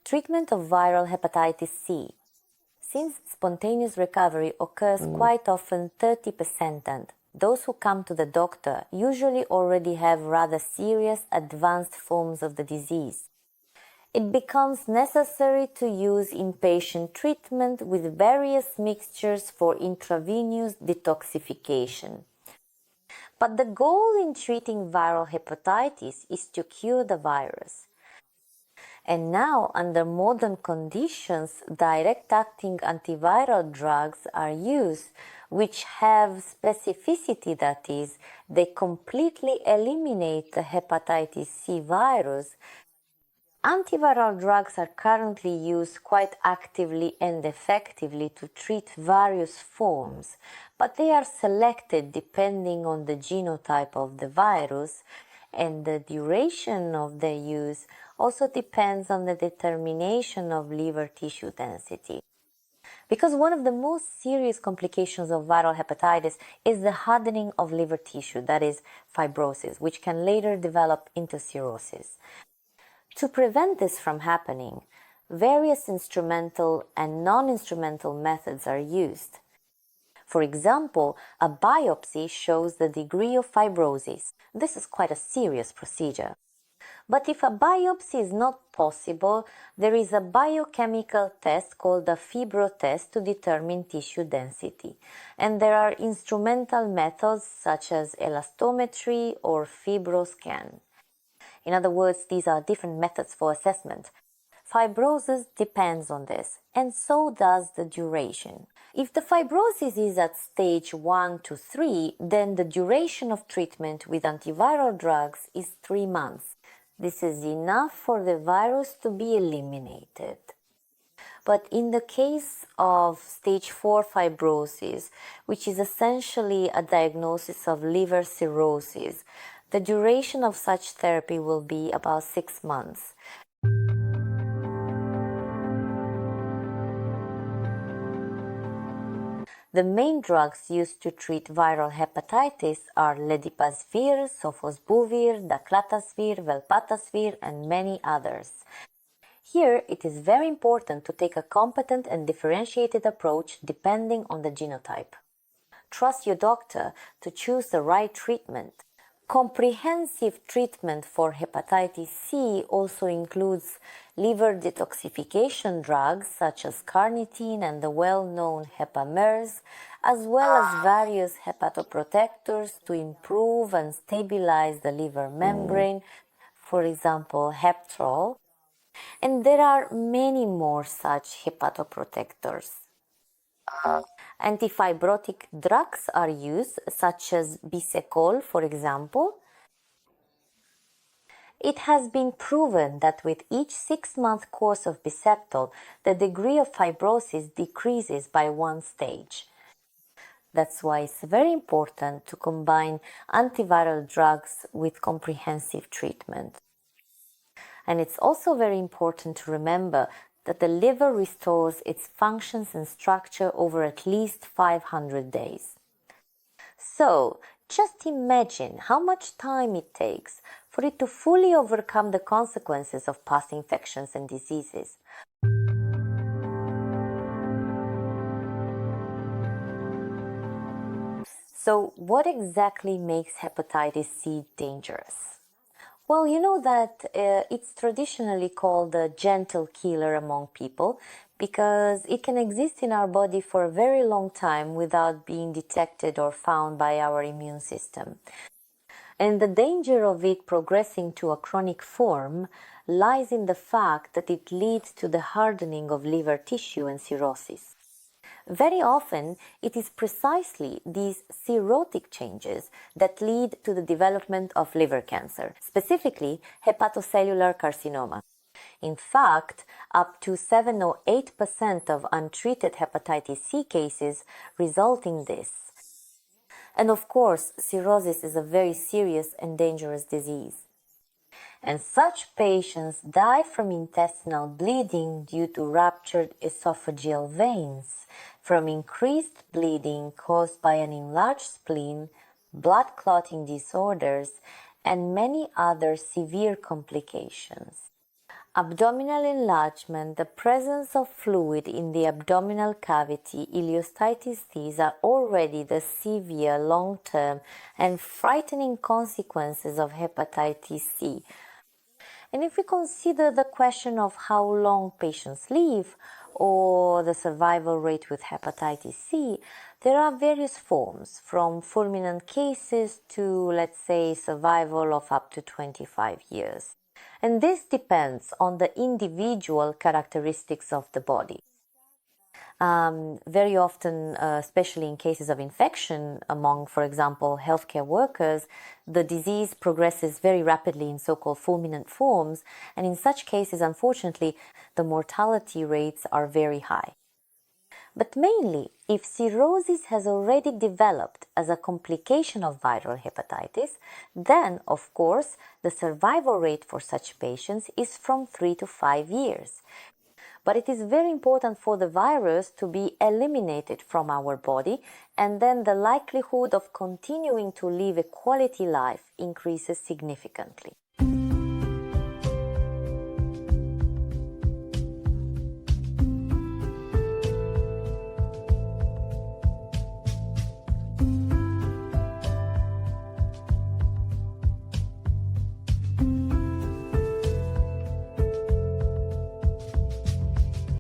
Treatment of viral hepatitis C. Since spontaneous recovery occurs quite often 30%, and those who come to the doctor usually already have rather serious advanced forms of the disease, it becomes necessary to use inpatient treatment with various mixtures for intravenous detoxification. But the goal in treating viral hepatitis is to cure the virus. And now, under modern conditions, direct-acting antiviral drugs are used, which have specificity, that is, they completely eliminate the hepatitis C virus. Antiviral drugs are currently used quite actively and effectively to treat various forms, but they are selected depending on the genotype of the virus, and the duration of their use also depends on the determination of liver tissue density. Because one of the most serious complications of viral hepatitis is the hardening of liver tissue, that is, fibrosis, which can later develop into cirrhosis. To prevent this from happening, various instrumental and non-instrumental methods are used. For example, a biopsy shows the degree of fibrosis. This is quite a serious procedure. But if a biopsy is not possible, there is a biochemical test called a fibro test to determine tissue density. And there are instrumental methods such as elastometry or fibroscan. In other words, these are different methods for assessment. Fibrosis depends on this, and so does the duration. If the fibrosis is at stage 1 to 3, then the duration of treatment with antiviral drugs is 3 months. This is enough for the virus to be eliminated. But in the case of stage 4 fibrosis, which is essentially a diagnosis of liver cirrhosis, the duration of such therapy will be about 6 months. The main drugs used to treat viral hepatitis are ledipasvir, sofosbuvir, daclatasvir, velpatasvir, and many others. Here, it is very important to take a competent and differentiated approach depending on the genotype. Trust your doctor to choose the right treatment. Comprehensive treatment for hepatitis C also includes liver detoxification drugs such as carnitine and the well-known hepamers, as well as various hepatoprotectors to improve and stabilize the liver membrane, for example, Heptrol. And there are many more such hepatoprotectors. Antifibrotic drugs are used, such as Bisecol, for example. It has been proven that with each 6-month course of Bisectol, the degree of fibrosis decreases by 1 stage. That's why it's very important to combine antiviral drugs with comprehensive treatment. And it's also very important to remember that the liver restores its functions and structure over at least 500 days. So, just imagine how much time it takes for it to fully overcome the consequences of past infections and diseases. So, what exactly makes hepatitis C dangerous? Well, you know that it's traditionally called a gentle killer among people because it can exist in our body for a very long time without being detected or found by our immune system. And the danger of it progressing to a chronic form lies in the fact that it leads to the hardening of liver tissue and cirrhosis. Very often, it is precisely these cirrhotic changes that lead to the development of liver cancer, specifically hepatocellular carcinoma. In fact, up to 7 or 8% of untreated hepatitis C cases result in this. And of course, cirrhosis is a very serious and dangerous disease. And such patients die from intestinal bleeding due to ruptured esophageal veins, from increased bleeding caused by an enlarged spleen, blood clotting disorders, and many other severe complications. Abdominal enlargement, the presence of fluid in the abdominal cavity, ileocytes, these are already the severe, long-term and frightening consequences of hepatitis C. And if we consider the question of how long patients live or the survival rate with hepatitis C, there are various forms, from fulminant cases to, let's say, survival of up to 25 years. And this depends on the individual characteristics of the body. Very often, especially in cases of infection among, for example, healthcare workers, the disease progresses very rapidly in so-called fulminant forms, and in such cases, unfortunately, the mortality rates are very high. But mainly, if cirrhosis has already developed as a complication of viral hepatitis, then, of course, the survival rate for such patients is from 3 to 5 years. But it is very important for the virus to be eliminated from our body, and then the likelihood of continuing to live a quality life increases significantly.